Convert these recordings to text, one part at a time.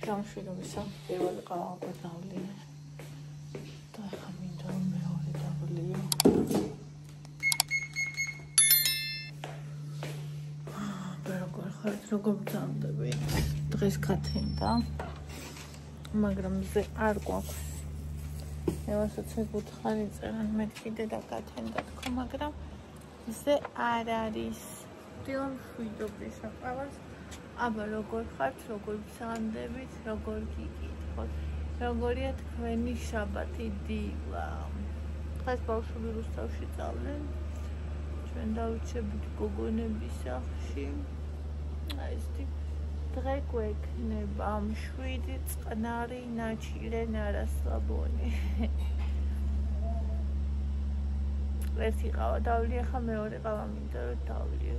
გამშვიდობისა პირველი ყავა დავლიე და ახლა მინდა რომ მეორე დავლიო როგორ ხართ როგორ გძამდები დღეს გათენდა მაგრამ ზე არ გვაქვს ევასაც ეგუთხარი წერან მე კიდე და გათენდა თქო მაგრამ ზე არ არის დილა მშვიდობის აყავს აბა როგორ ხართ, როგორ გძანდებით, როგორ გიკითხოთ, როგორია თქვენი შაბათი დილა. დღეს ბავშვები რუსთავში წავდნენ. ჩვენ დავიჩებით გოგონების სახლში. აი ესეთი დღე გვექნება მშვიდი, წყნარი, ნაჩილე, ნარასლაბონი. ერთი ყავა დავლიე, ხა მეორე ყავა მინდა რომ დავლიე.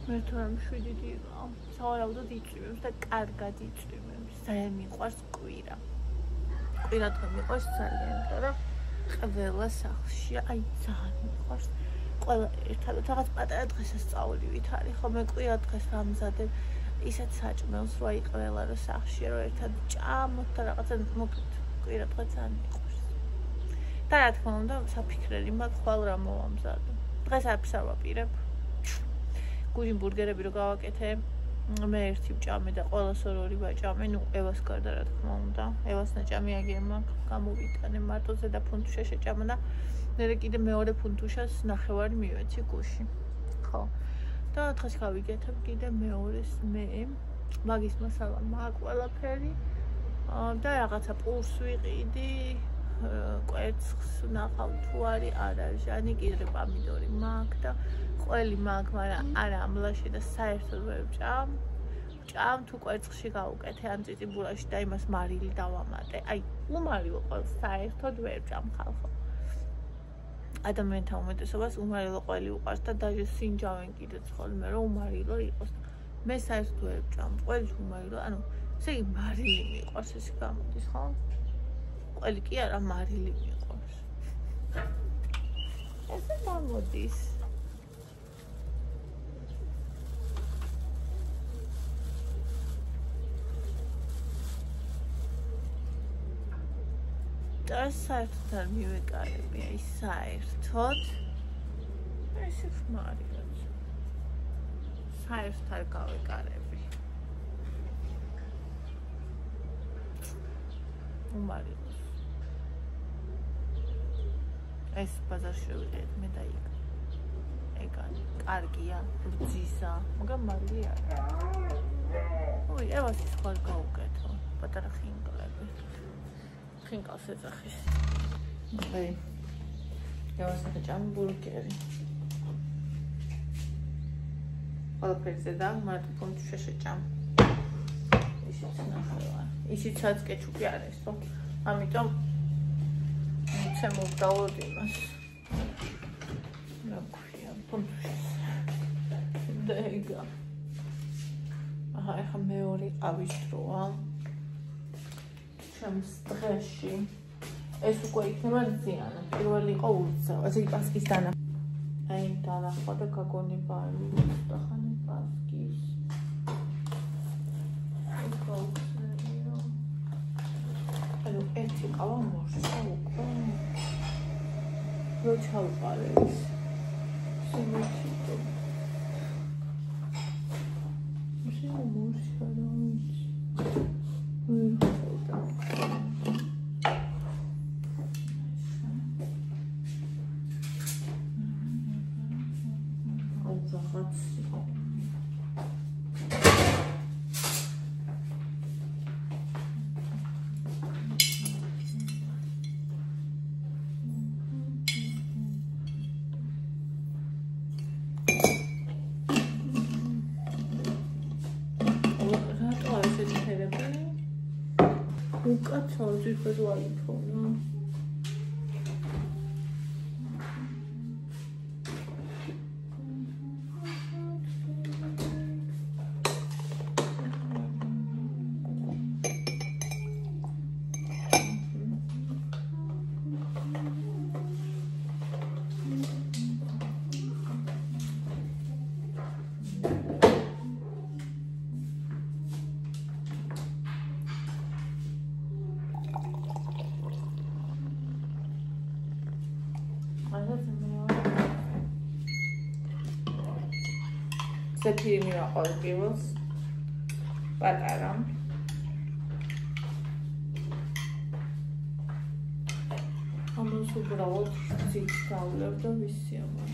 მე თვითონ მშვიდი დილა, სავარაუდოდ იწვიმებს და კარგად იწვიმებს. ძალიან მიყვარს კვირა. კვირა დღე მიყვარს ძალიან, იმიტომ რომ ყველა სახლში, აი ძალიან მიყვარს. ყველა ერთად რაღაც პატარა დღესასწაულივით არის, ხო მე კვირა დღეს ვამზადებ, ისეთ საჭმელს რო აი ყველა რო სახლში რო ერთად ჭამოთ და რაღაცა მოკლედ კვირა დღე ძალიან მიყვარს. და რა თქმა უნდა, საფიქრელი მაქვს ხვალ რა მოვამზადო. დღეს არაფერს არ ვაპირებ. გუჟინ ბურგერები რო გავაკეთე, მე ერთი ვჭამე და ყველას ორი ვაჭამე, ნუ ევას გარდა რა თქმა უნდა. ევას ნაჭამი აგერ მაქვს, გამოვიტანე მარტოზე და ფუნთუშა შეჭამა და მერე კიდე მეორე ფუნთუშას ნახევარი მივეცი გუში. ხო. და დღეს გავიგეთებ კიდე მეორეს მე, მაგის მასალა მაქვს ყველაფერი. და რაღაცა პულს ვიყიდი, კვერცხს ვნახავ თუ არის არა, ჟანი კიდე პამიდორი მაქვს და ყველი მაქვს, მაგრამ არა ამლაში და საერთოდ ვერ ვჭამ. ვჭამ თუ კვერცხში გავუკეთე ან წიწიბულაში და იმას მარილი დავამატე. აი, უმარილო ყველს საერთოდ ვერ ვჭამ ხალხო. ადამიანთა უმეტესობას უმარილო ყველი უყვარს და დაჟე სინჯავენ კიდე ხოლმე რომ უმარილო იყოს. მე საერთოდ ვერ ვჭამ. ყველი უმარილო, ანუ ესე იგი მარილი მიყვარს ესე გამოდის, ხო? ყველი კი არა მარილი მიყვარს. ესე გამოდის. და საერთოდ არ მივეკარები, აი საერთოდ. ესე ხმარია. საერთოდ არ გავეკარები. უმარილოს. ეს ბაზარში ვიყიდეთ მე და იქ. ეგარი, კარგია, რძისა, მაგრამ მარილი არა. ой, ევას ის ხარ გავუკეთო, პატარა ხინკლები. ხინკალს ეძახის. აი. ევას ეჭამ ბურგერი. ყველაფერზე და მარტო ფუნთუშა შეჭამ. ისიც ნახევარ. ისიცაც კეჩუპი არის, ხო? ამიტომ მიცემ მოვდაოდ იმას. რა ქვია, ფუნთუშას. და ეგა. აჰა, ახლა მეორე ყავის დროა. ჩემს დღეში ეს უკვე იქნება ზიანა. პირველი იყო ურცავ, ასე პასკის დანა. აი, დაახვა და გაგონება არის და ხანი პასკის. ანუ ერთი ყავა მორჩა უკვე. რო ჩავყარე ის. სიმოჩიტო. ისე მორჩა რა ვიცი. უკაცო ძირფად აიფონა. ზეფირი მივაყავ პირველს. პატარა. ამას უბრალოდ ძით დავლევ და ვისიამოვნ.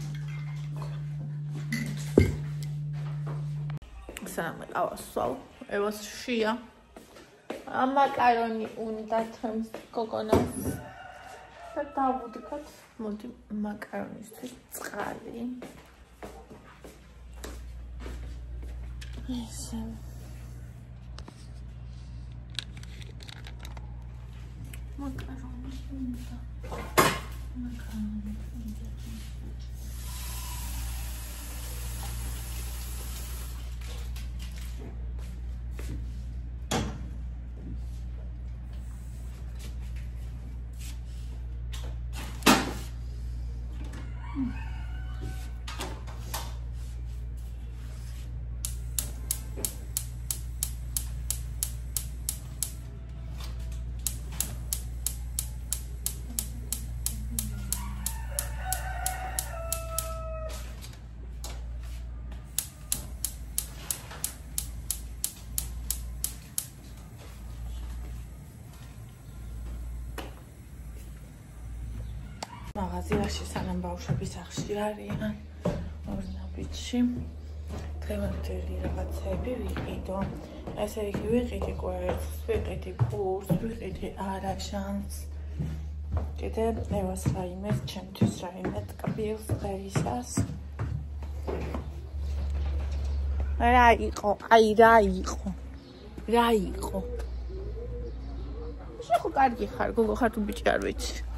სანამ ავასვალ, ევას შია. მაკარონი უნდა თემს გოგონას. და დავუდგათ, მოდი მაკარონისთვის წყალი. ესე. მაკარონი უნდა. მაკარონი უნდა. მაღაზიაში სანამ ბავშვები სახლში არიან ორ ნაბიჯში დღევანდელი რაღაცები ვიყიდო ესე იგი ვიყიდი კვერცხს ვიყიდი პურს ვიყიდი არაშანს კიდე ევას რაიმეს ჩემთვის რაიმე ტკბილს ღერისას რა იყო შეხო კარგი ხარ გოგო ხარ თუ ბიჭი არ ვიცი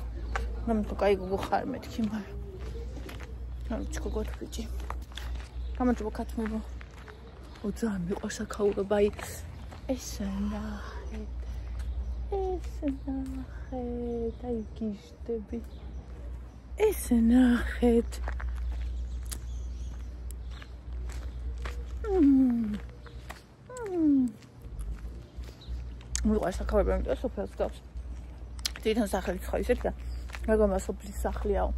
Нам такая гугу хар мეთქი მაგრამ რა ვიცი გოგო თუ ბიჭი გამარჯობა ქათმებო უძან მიყვარს აქაურობა აი ესე ნახეთ აი გიშტები ესე ნახეთ მიყვარს აქაურობა იმიტომ სოფელს გავს თვითონ სახელი ხო ისეთი და მეგონა სოფლის სახლიაო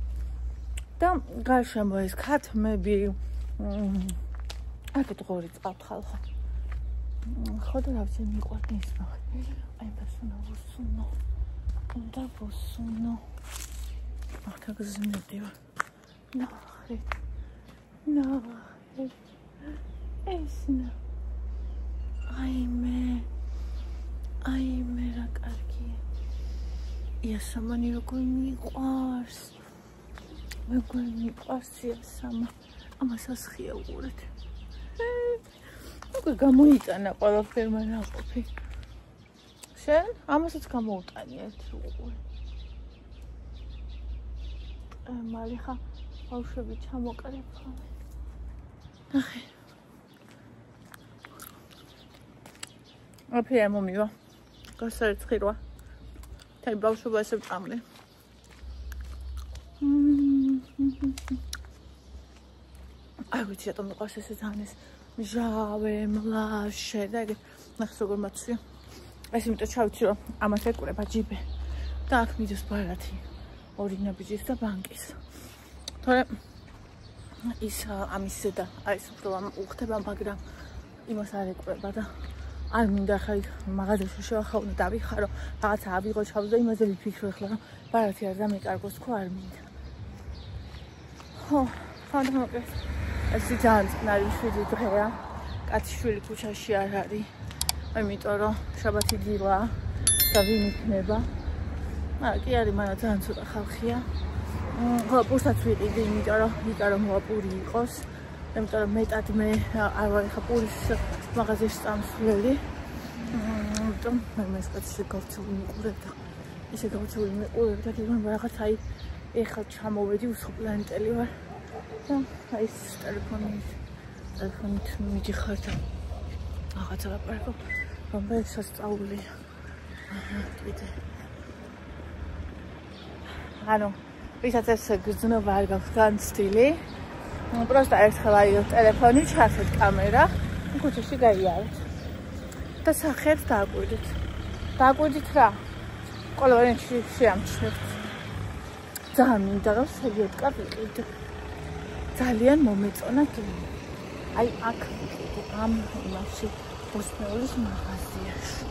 და გარშემო ეს ქათმები აქეთ ღორი წყავთ ხალხო ხო და რა ვიცი მიყვარს ის ნახე აი პერსონა ვუსუნო უნდა ვუსუნო ახ გზნედივა ნახე ეს ნა აიმე რა კარგია იასამანი როგორ მიყვარს მეგონა მიყვარს იასამა ამას ასხია უყურეთ უკვე გამოიტანა ყველაფერმა ნაყოფი შენ ამასაც გამოუტანი ერთი უყურე მალე ხა ბავშვები ჩამოკრებ ხოლმე ნახე აფია მომივა გასაერცხირვა Tay bavშვობა ესე ვწამლე. აი ვიცი რატომ მიყვარს ესე ძალიან ეს მჟავე, მლაშე და ეგ ნახე როგორ მაცვია. ეს იმიტომ ჩავიცი რომ ამას ეკვრება ჯიბე და აქ მიდის ბარათი ორი ნაბიჯის და ბანკის. თორემ ის ამის ზედა აი ეს უფრო უხდება მაგრამ იმას არ ეკვრება და არ მინდა ხა მაღაზიაში შევახავ და დავიხარო რაღაცა ავიღო ჩავდო იმაზე ვიფიქრო ახლა რომ ბარათი არ დამეკარგოს ხო არ მინდა ხო ფანტომოკეს ეს ძალიან წყნარი შვილი დღეა კაცი შვილი ქუჩაში არ არის იმიტომ რომ შაბათი დილა და ვინ იქნება კი არის მაგრამ ძალიან ცოტა ხალხია ხო პურსაც ვიყიდი იმიტომ რომ იკარო მოპური იყოს იმიტომ რომ მეტად მე არ ვარ ხა პურის მაღაზიაში წამსვლელი ამიტომ მე ეს გავცილ მიყურებ და ისე გავცილ მიყურებ და გიგონ რაღაც აი ეხლა ჩამოვედი უსხოპლანტელი ვარ და აი ეს ტელეფონით მიდიხარ და რაღაცა ლაპარაკობ რომელიც სასწაულია კიდე ანუ ვისაც ეს გზნობა არ გაქვს განცდილი просто ერთხელ აი ტელეფონი ჩასეთ კამერა ქუჩაში გაიარეთ და სახეთ დააკვირდით რა ყველაფერი შეამჩნევთ ძალიან მინდა რომ სერიოტკა ვიყიდე ძალიან მომეწონა გემი აი აქ ამ იმაში ბოსტნეულის მაღაზიაში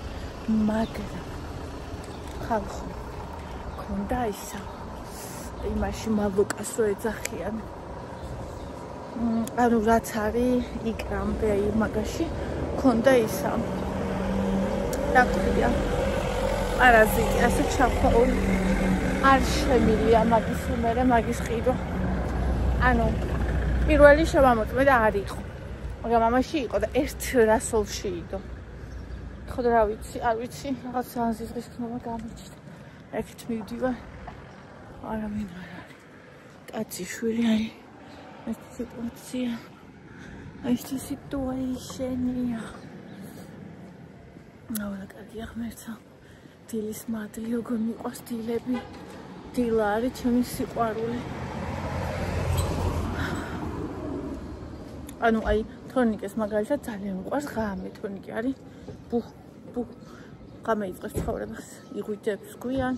მაგრამ ხალხო ქონდა ისა იმაში მალოკას რო ეძახიან ანუ რაც არის იქამდე აი მაგაში ქონდა ისა რა ქვია პარაზიტი ასე ჩაფაული არ შემილია მაგის მერე მაგის ყიდვა ანუ პირველი შემამოწმე და არ იყო მაგრამ ამაში იყო და ერთ რასოლში იდო ხოდა რა ვიცი არ ვიცი რაღაც ანზიზღის ქნობა გამიჩნდა ეკეთ მივდივარ არავინ არ არის კაცი შვილი არის ეს სიტუაცია ეს სიტუაცია ნაულა კარგია ღმერთო დილის მადლი როგორ მიყვარს დილები დილა არის ჩემი სიყვარული ანუ აი თორნიკეს მაგალითად ძალიან მიყვარს ღამე თორნიკე არის ბუ ღამე იწყებს ცხოვრებას იღვიძებს გვიან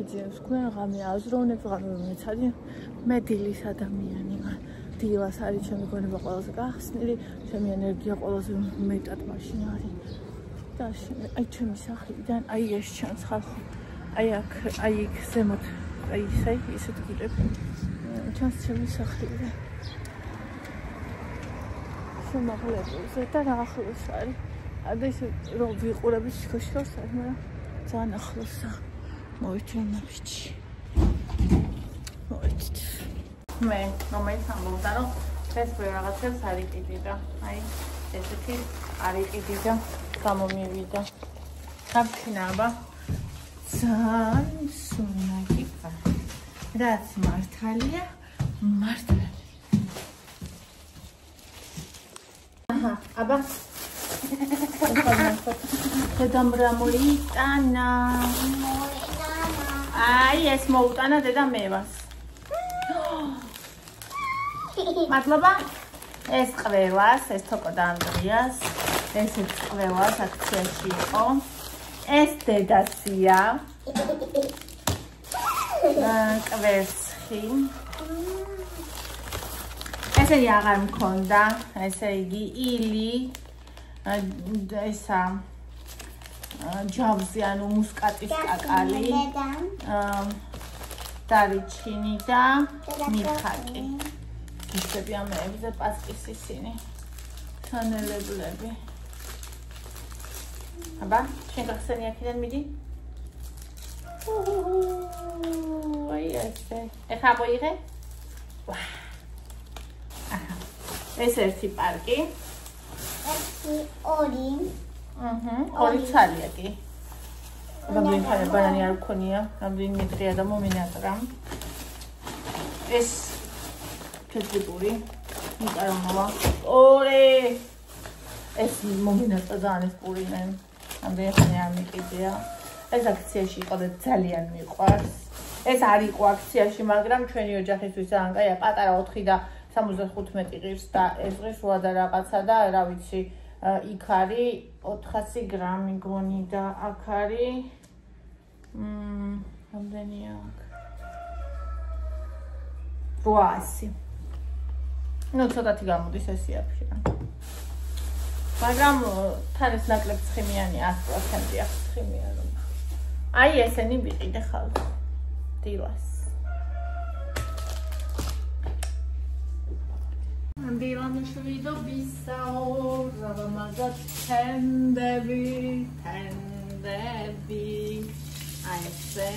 იძიებს გვიან ღამე აზროვნებს ღამე მეცადი მე დილის ადამიანი ვარ დილას არის ჩემი გონება ყველაზე გახსნილი ჩემი ენერგია ყველაზე მეტად მაშინ არის და აი ჩემი სახლიდან აი ეს ჩანს ხალხო აი აქ აი იქ ზემოთ აი ისეთ გილები ჩანს ჩემი სახლიდან შემაღლებულზე და რა ახლოს არის და ისე რომ ვიყურები შოშოს არის მაგრამ ძალიან ახლოსა მოიწონა ბიჭი მოიწ მე რომელიც ამბობდა რომ ეს რაღაცებს არ იყიდიდა აი ესეთი არ იყიდიდა გამომივიდა საფინაბა ძალიან სუნაკი ვარ რაც მართალია მართალია აჰა აბა დედამ რა მოიტანა აი ეს მოუტანა დედა მევას მადლობა ეს ყველას ეს თოკო და ანდრიას ესეც ყველას აქციაში იყო ეს დედასია კვერცხი ესენი აღარ მქონდა ესე იგი ილი ესა ჯავზი ანუ მუსკატის კაკალი დარიჩინი და მიხაკი ისები ამეებზე პასკის ისინი სანელებლები აბა შენ გახსენი აქედან მიდი აი ესე ეხლა მოიღე ეს ერთი პარკი ორი ცალია კი რამდენი ხანი ბანანი არ გქონია რამდენი მეტრია და მომინატრა ეს კეთილური მიკარონოა ორი ეს მომინატრა ძალიან ეს პურინე რამდენი ხანი არ მიყიდია ეს აქციაში იყო და ძალიან მიყვარს ეს არ იყო აქციაში მაგრამ ჩვენი ოჯახისთვის ძალიან კაია პატარა 4 და 75 ღირს და ეს ღირს 8 და რაღაცა და რა ვიცი იქ არის 400 გრამი გონი და აქ არის რამდენია აქ 800 ну ცოტათი გამოდის ეს იაფი მაგრამ თან ეს ნაკლებ ცხიმიანი 100% აქვს ცხიმიანობა აი ესენი ვიყიდე ხალხო დილას დილამშვიდო ბისაო ზავამაზად თენდები აი ესე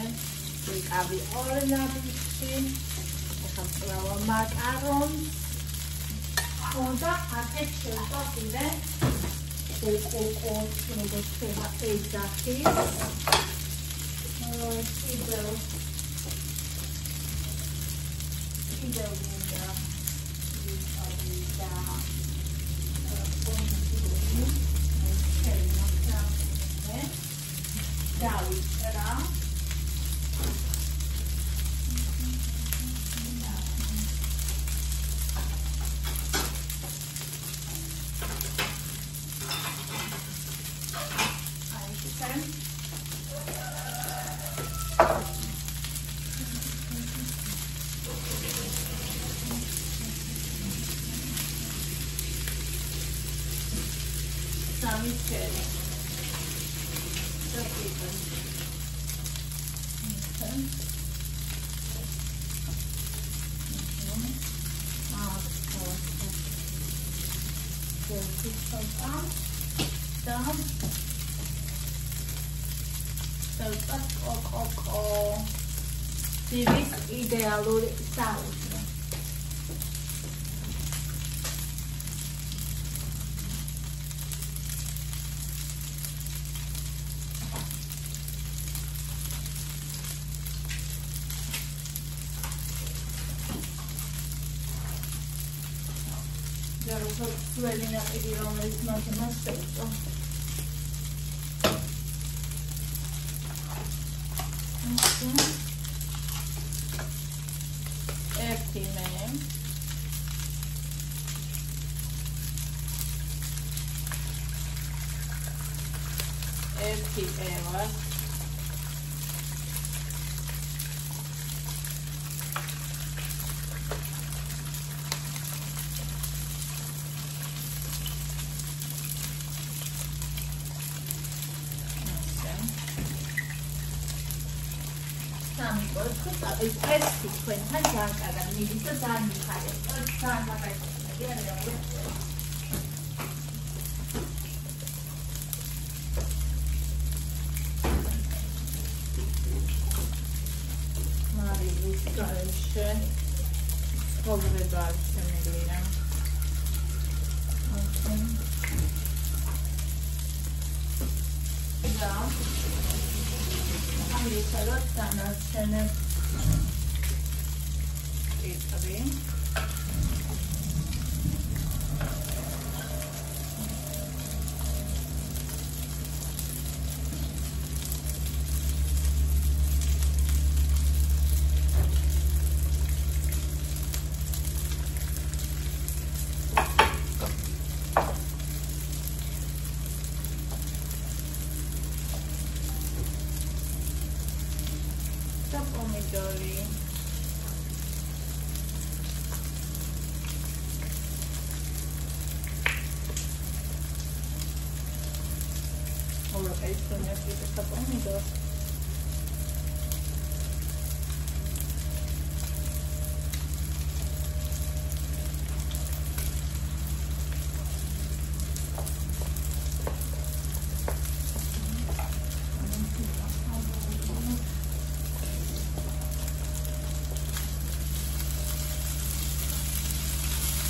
ვიკავი ორნაბიში ეხლა პლავა მაკარონ და აქეთ შევწავდე კოკო მოგწევა ეძახი კიდევ სამი ჩერი. და პიპა. Divis idealuri sausme. Suelina pedirono le snote ma spesso. Ertime. Erti eva. ეს ერთი თქვენთან ჯანკარა მიდის და ძალიან მიხარია. ძალიან მაგარია. მარილის გარეშე ცხოვრება არ შემიძლია. და აი სადაც დანარჩენებს Italy. The pomidori. Ora questo mi ha preso sta pomidoro.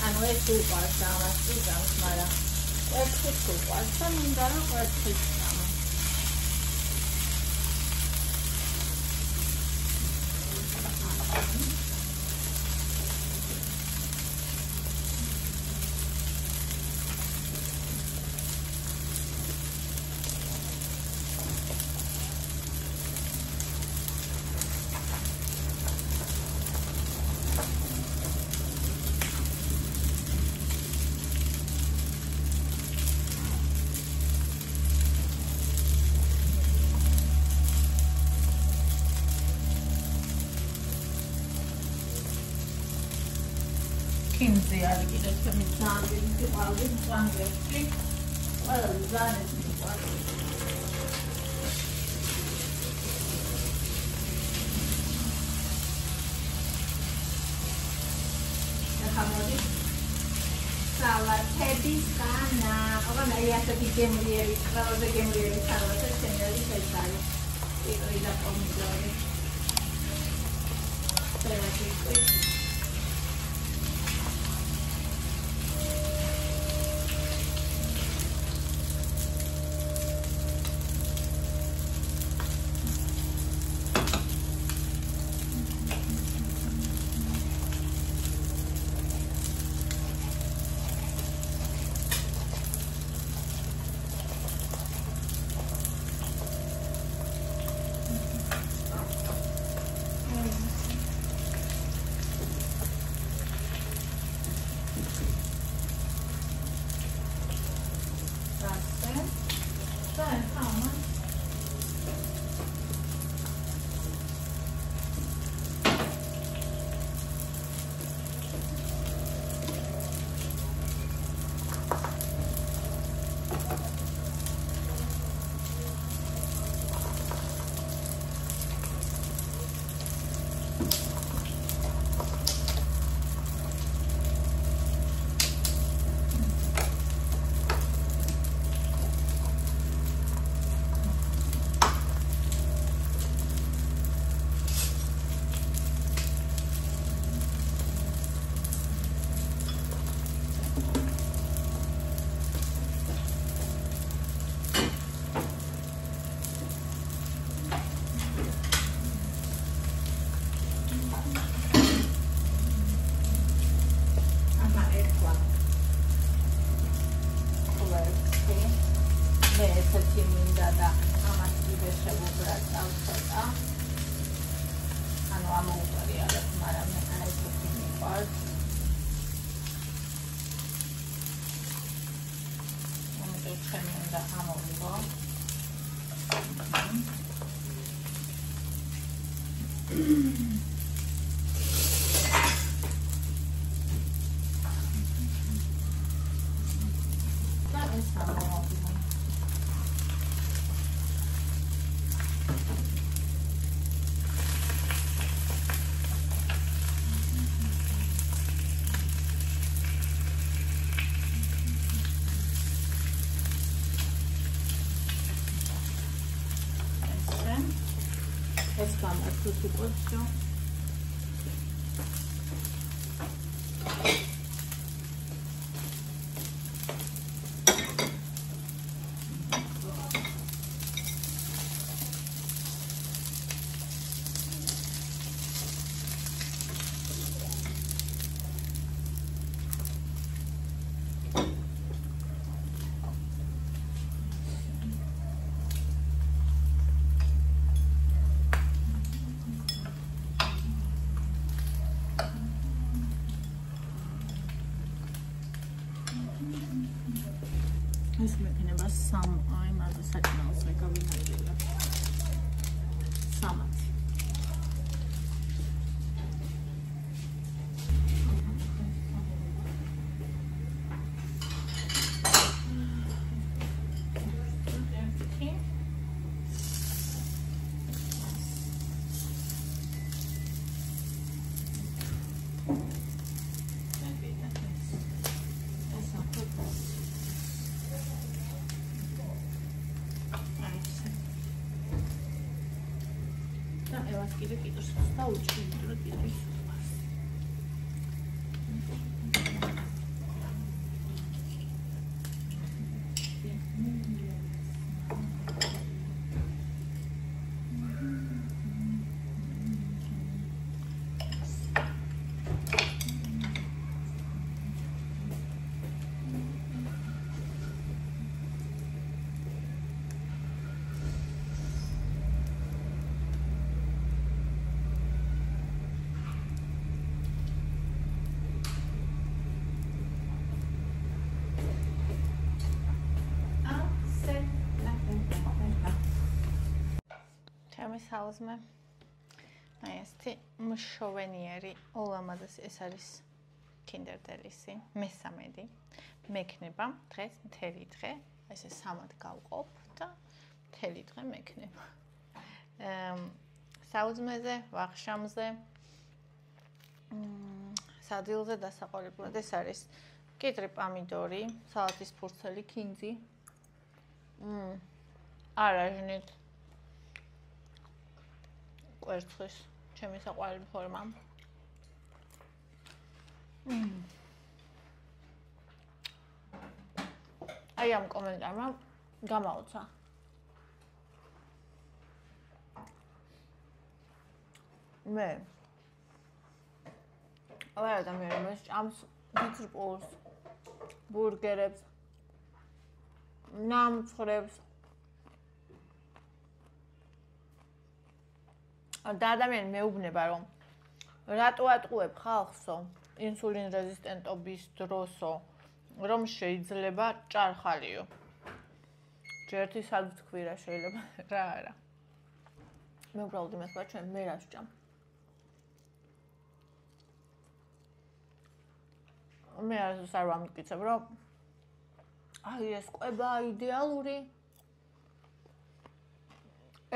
Hanno è tu guarda, ma scusa, ma è tu guarda, non dà la guarda. Kimse argide kimi sandviçi aldım sandviçi var zanetli var. Hamodi salatები განა, აღარ აი ასეთი გემრიელი, ყველაზე გემრიელი სალატი შემელი შეცალი. პირველი და პომიდორი. წერაკი მე ესეთი მინდა და ამას კიდე შევუბრალ ცოტა. ანუ ამოუყარიალებ, მაგრამ მე ესეთი მიყვარს. ამიტომ ჩემი უნდა ამოვიღო. ეს გამართოთ უკვე всё. ეს მექნება აი მაგას საჭმელს ეკავინებია. სამათი. ევას კიდე კიდურს დაუჭირდი რომ კიდე ისურვას. საუზმე აი ესეთი მშოვენიერი ულამაზესი ეს არის Kinder Delice მესამედი მექნება დღეს მთელი დღე ესე სამად გავყოფ და მთელი დღე მექნება საუზმეზე ვახშამზე სადილზე დასაყოლებლად ეს არის კიტრი პამიდორი სალატის ფურცელი კინძი არაჟნით კვერცხის ჩემი საყვარელი ფორმა. აი ამ კომენტარმა გამაოცა. მე აღარ ადამიანებს ჭამს ბიჭპულს, ბურგერებს, ნამცხრებს და ადამიანი მეუბნება რომ რატო ატყუებ ხალხსო ინსულინ რეზისტენტობის დროსო რომ შეიძლება ჭარხალიო ჯერთი სადთქვირა შეიძლება რა არა მე უბრალოდ იმას ვარ ჩვენ მე რას ვჭამ მე არ ვამტკიცებ რომ აი ეს კვება იდეალური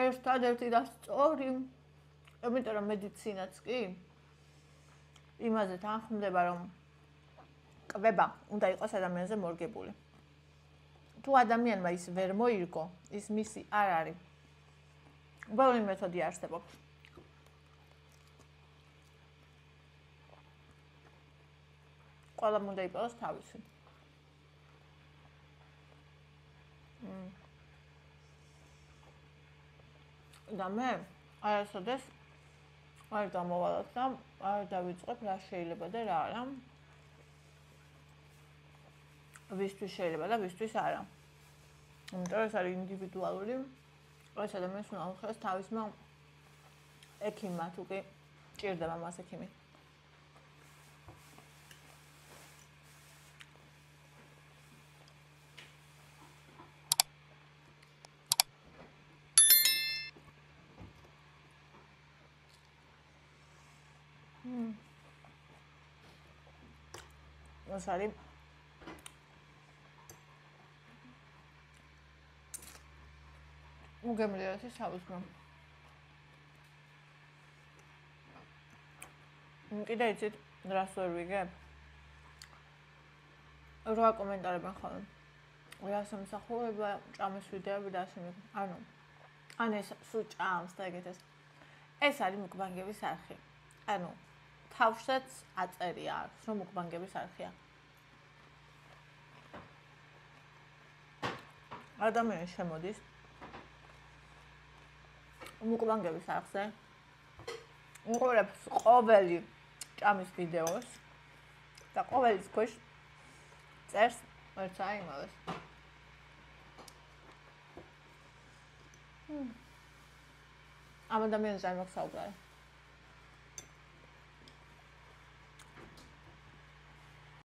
ერთადერთი და სწორი იმიტომ რომ მედიცინაც კი იმაზე თანხმდება რომ კვება უნდა იყოს ადამიანზე მორგებული. თუ ადამიანმა ის ვერ მოირგო, ის მისი არ არის. უბრალოდ მეთოდი არსებობს. ყველამ უნდა იყოს თავისი. და მე არასოდეს არ გამოვალოთ და არ დავიწყებ რა შეიძლება და რა არა. ვისთვის შეიძლება და ვისთვის არა. იმიტომ ეს არის ინდივიდუალური. ეს ადამიანს უნდა აუხსნას თავისმა ექიმმა, თუ კი ჭირდება მას ექიმი. ეს არის უგემრიელესი საუზმო. კიდე იცით, რას ვერ ვიგებ? 8 კომენტარებენ ხოლმე. რას ამსახურება, ჭამის ვიდეოები და ასე. ანუ ეს სულ ჭამს და ეგეთ ეს არის მუკბანგების არხი. ანუ თავშეც აწერია აქვს, რომ მუკბანგების არხია. ადამიანი შემოდის მუკბანგების არხზე. უყურებს ყოველი ჭამის ვიდეოს და ყოველის ქვეშ წერს ერთსა იმავეს. ამ ადამიანს არ მაქვს საუბარი.